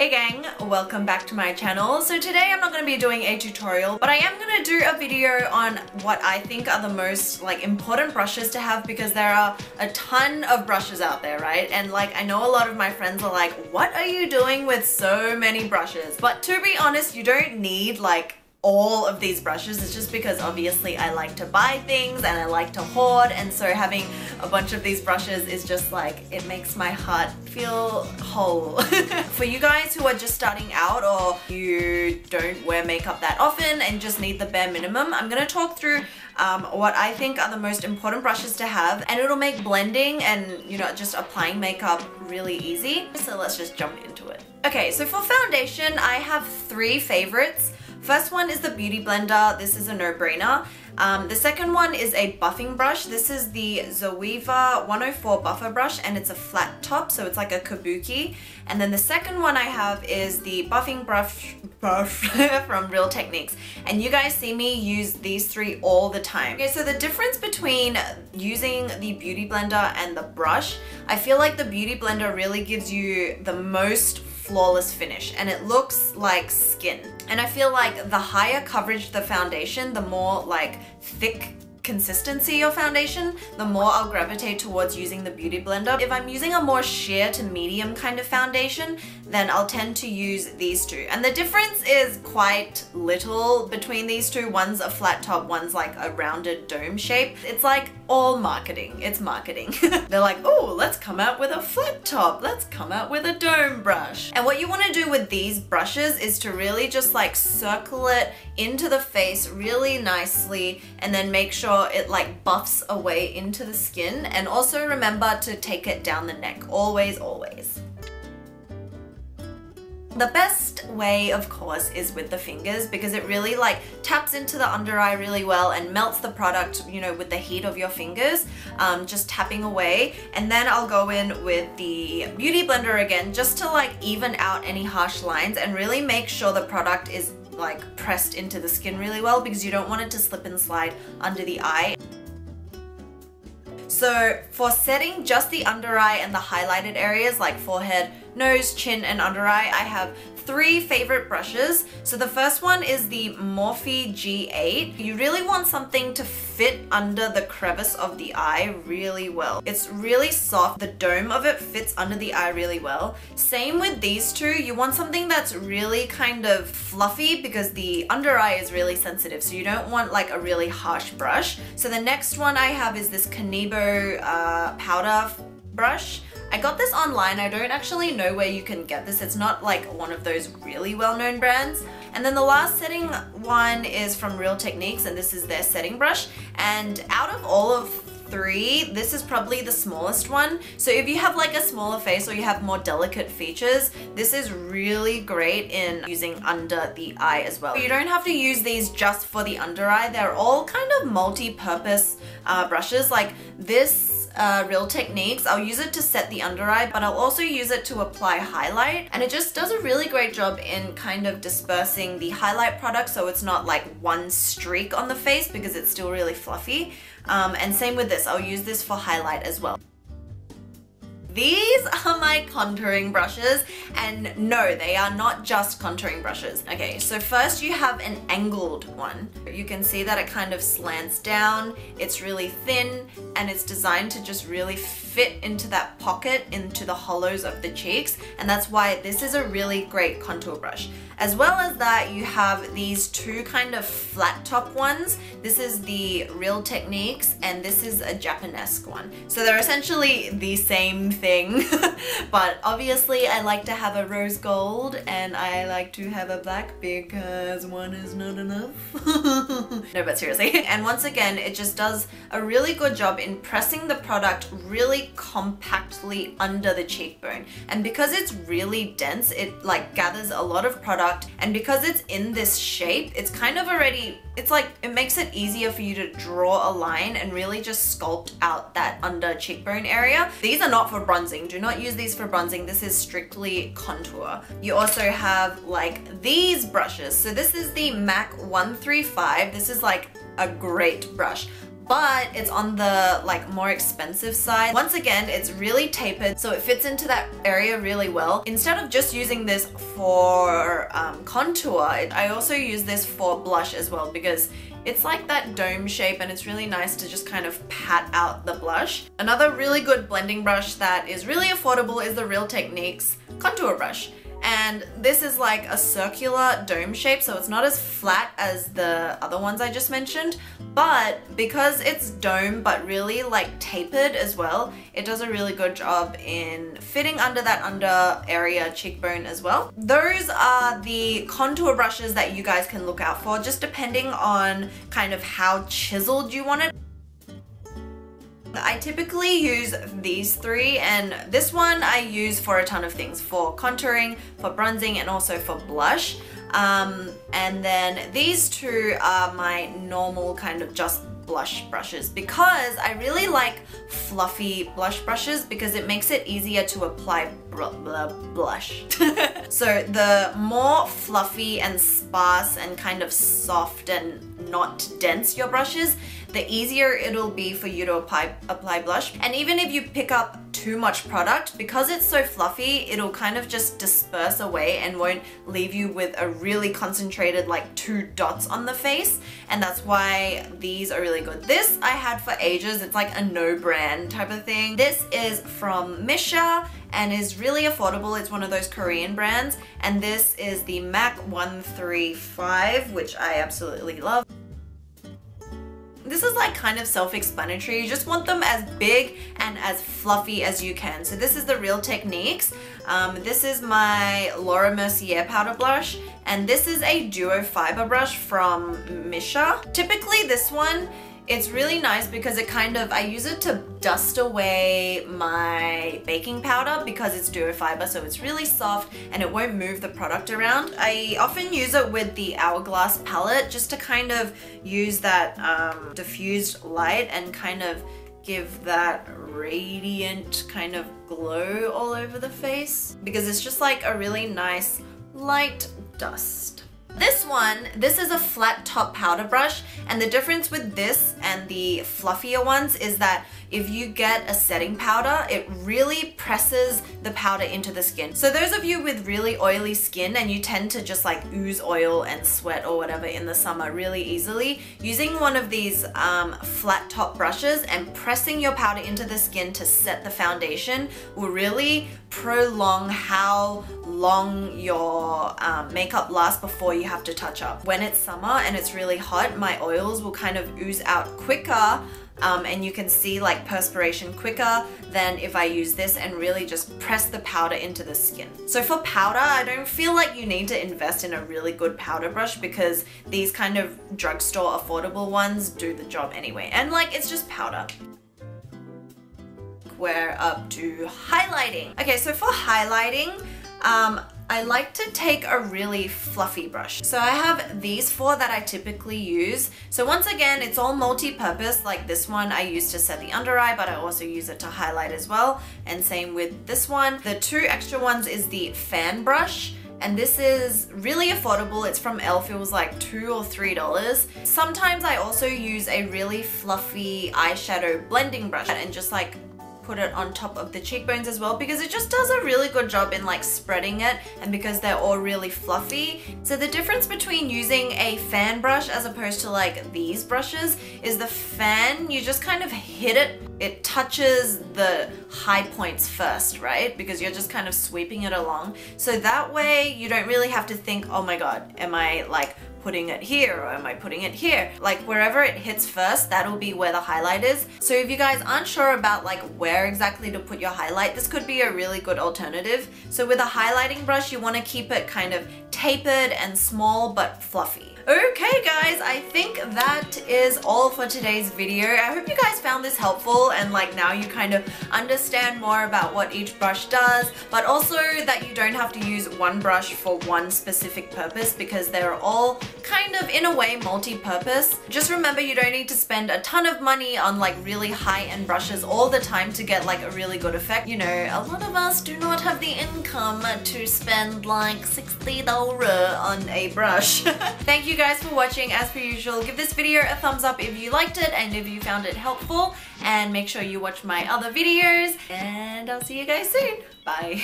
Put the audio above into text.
Hey gang, welcome back to my channel. So today I'm not going to be doing a tutorial, but I am going to do a video on what I think are the most important brushes to have, because there are a ton of brushes out there, right? And I know a lot of my friends are like, what are you doing with so many brushes? But to be honest, you don't need all of these brushes. It's just because obviously I like to buy things and I like to hoard, and so having a bunch of these brushes is just it makes my heart feel whole. For you guys who are just starting out, or you don't wear makeup that often and just need the bare minimum, I'm gonna talk through what I think are the most important brushes to have, and it'll make blending and just applying makeup really easy. So let's just jump into it. Okay, so for foundation I have three favorites. First one is the Beauty Blender. This is a no-brainer. The second one is a buffing brush. This is the Zoeva 104 buffer brush, and it's a flat top, so it's like a kabuki. And then the second one I have is the buffing brush from Real Techniques. And you guys see me use these three all the time. Okay, so the difference between using the Beauty Blender and the brush, I feel like the Beauty Blender really gives you the most flawless finish, and it looks like skin. And I feel like the higher coverage the foundation, the more thick consistency your foundation, the more I'll gravitate towards using the Beauty Blender. If I'm using a more sheer to medium kind of foundation, then I'll tend to use these two. And the difference is quite little between these two. One's a flat top, one's a rounded dome shape. It's all marketing. It's marketing. They're like, oh, let's come out with a flat top. Let's come out with a dome brush. And what you want to do with these brushes is to really just circle it into the face really nicely, and then make sure it buffs away into the skin. And also remember to take it down the neck. Always, always. The best way, of course, is with the fingers, because it really taps into the under eye really well and melts the product, with the heat of your fingers, just tapping away. And then I'll go in with the Beauty Blender again, just to even out any harsh lines and really make sure the product is pressed into the skin really well, because you don't want it to slip and slide under the eye. So for setting just the under eye and the highlighted areas like forehead, nose, chin, and under eye, I have three favorite brushes. So the first one is the Morphe G8. You really want something to fit under the crevice of the eye really well. It's really soft. The dome of it fits under the eye really well. Same with these two. You want something that's really kind of fluffy, because the under eye is really sensitive, so you don't want a really harsh brush. So the next one I have is this Kanebo powder brush. I got this online. I don't actually know where you can get this. It's not one of those really well-known brands. And then the last setting one is from Real Techniques, and this is their setting brush. And out of all of three, this is probably the smallest one. So if you have a smaller face, or you have more delicate features, this is really great in using under the eye as well. You don't have to use these just for the under eye. They're all kind of multi-purpose brushes. This Real Techniques, I'll use it to set the under eye, but I'll also use it to apply highlight, and it just does a really great job in kind of dispersing the highlight product, so it's not one streak on the face, because it's still really fluffy. And same with this, I'll use this for highlight as well. These are my contouring brushes, and no, they are not just contouring brushes. Okay, so first you have an angled one. You can see that it kind of slants down, it's really thin, and it's designed to just really fit into that pocket, into the hollows of the cheeks, and that's why this is a really great contour brush. As well as that, you have these two kind of flat top ones. This is the Real Techniques, and this is a Japanesque one. So they're essentially the same thing, but obviously I like to have a rose gold and I like to have a black, because one is not enough. No, but seriously. And once again, it just does a really good job in pressing the product really compactly under the cheekbone. And because it's really dense, it gathers a lot of product, and because it's in this shape, it's kind of already, it makes it easier for you to draw a line and really just sculpt out that under cheekbone area. These are not for bronzing. Do not use these for bronzing. This is strictly contour. You also have these brushes. So this is the MAC 135. This is a great brush. but it's on the like more expensive side. Once again, it's really tapered, so it fits into that area really well. Instead of just using this for contour, I also use this for blush as well because it's like that dome shape and it's really nice to just kind of pat out the blush. Another really good blending brush that is really affordable is the Real Techniques contour brush. And this is like a circular dome shape, so it's not as flat as the other ones I just mentioned, but because it's dome but really like tapered as well, it does a really good job in fitting under that under area cheekbone as well. Those are the contour brushes that you guys can look out for, just depending on kind of how chiseled you want it. I typically use these three, and this one I use for a ton of things, for contouring, for bronzing, and also for blush. And then these two are my normal kind of just blush brushes because I really like fluffy blush brushes because it makes it easier to apply blush. So the more fluffy and sparse and kind of soft and not dense your brush is, the easier it'll be for you to apply blush. And even if you pick up too much product, because it's so fluffy, it'll kind of just disperse away and won't leave you with a really concentrated like 2 dots on the face. And that's why these are really good. This I had for ages. It's like a no brand type of thing. This is from MEEE and is really affordable. It's one of those Korean brands. And this is the MAC 135, which I absolutely love. This is like kind of self-explanatory. You just want them as big and as fluffy as you can. So this is the Real Techniques. This is my Laura Mercier powder blush, and this is a duo fiber brush from MEEE. Typically this one, it's really nice because it kind of, I use it to dust away my baking powder because it's duo fiber, so it's really soft and it won't move the product around. I often use it with the Hourglass palette just to kind of use that diffused light and kind of give that radiant kind of glow all over the face because it's just like a really nice light dust. This is a flat top powder brush, and the difference with this and the fluffier ones is that if you get a setting powder, it really presses the powder into the skin. So those of you with really oily skin and you tend to just like ooze oil and sweat or whatever in the summer really easily, using one of these flat top brushes and pressing your powder into the skin to set the foundation will really prolong how long your makeup lasts before you have to touch up. When it's summer and it's really hot, my oils will kind of ooze out quicker and you can see like perspiration quicker than if I use this and really just press the powder into the skin. So for powder, I don't feel like you need to invest in a really good powder brush because these kind of drugstore affordable ones do the job anyway. And like, it's just powder. We're up to highlighting. Okay, so for highlighting, I like to take a really fluffy brush. So I have these 4 that I typically use. So once again, it's all multi-purpose. Like this one I use to set the under eye, but I also use it to highlight as well. And same with this one. The 2 extra ones is the fan brush. And this is really affordable. It's from e.l.f. It was like $2 or $3. Sometimes I also use a really fluffy eyeshadow blending brush and just like put it on top of the cheekbones as well because it just does a really good job in like spreading it, and because they're all really fluffy. So the difference between using a fan brush as opposed to like these brushes is the fan, you just kind of hit it. It touches the high points first, right? Because you're just kind of sweeping it along. So that way you don't really have to think, oh my god, am I like putting it here or am I putting it here? Like wherever it hits first, that'll be where the highlight is. So if you guys aren't sure about like where exactly to put your highlight, this could be a really good alternative. So with a highlighting brush, you want to keep it kind of tapered and small but fluffy. Okay guys, I think that is all for today's video. I hope you guys found this helpful and like now you kind of understand more about what each brush does, but also that you don't have to use one brush for one specific purpose because they're all kind of in a way multi-purpose. Just remember you don't need to spend a ton of money on like really high-end brushes all the time to get like a really good effect. You know, a lot of us do not have the income to spend like $60 on a brush. Thank you guys for watching. As per usual, give this video a thumbs up if you liked it and if you found it helpful, and make sure you watch my other videos, and I'll see you guys soon. Bye.